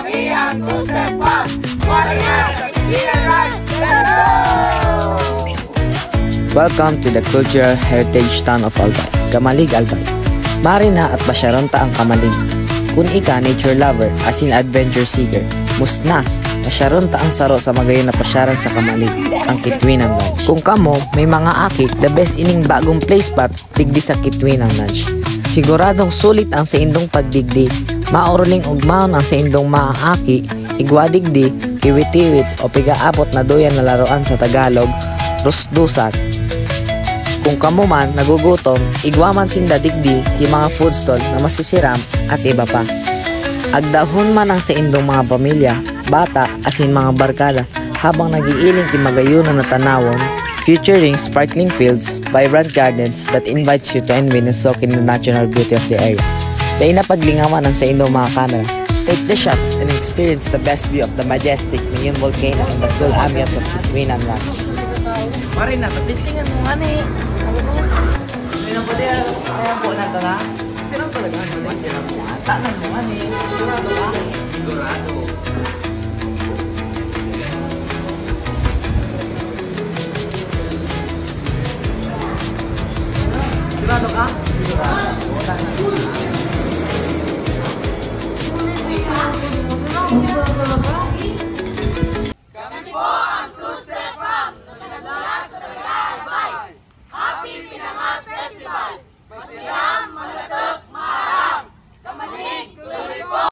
kami ang two-step pop. Marina sa Pilipinan Live. Let's go! Welcome to the cultural heritage town of Albay, Kamalig, Albay. Marina at pasyaronta ang Kamalig. Kung ika nature lover as in adventure seeker, musna, pasyaronta ang saro sa magayon na pasyaran sa Kamalig, ang Kitwinan Ranch. Kung kamo may mga aki, the best ining bagong place spot, digdi sa Kitwinan Ranch. Siguradong sulit ang sa indong pagdigdi, mauruling ugmaon ang sa indong maaaki, igwadigdi, kiwitiwit o pigaapot na doyan na laruan sa Tagalog, rusdusan. Kung kamo man nagugutom, igwaman sinda digdi ki mga food stall na masisiram at iba pa. Agdahon man ang sa indong mga pamilya, bata asin mga barkada habang nagiiling ki magayunan na tanawon, featuring sparkling fields, vibrant gardens that invites you to envy and soak in the natural beauty of the area. Dahil na paglingawan ang sa indong mga camera, take the shots and experience the best view of the majestic Mayun volcano in the cool ambience of Kitwinan Ranch. Marina, patistingan mo nga ni. Sinang po diya, ayaw po na ito na. Sinang talaga nga, sinang po nga. Tanan mo nga ni. Sigurado ka? Sigurado. Sigurado ka? Sigurado.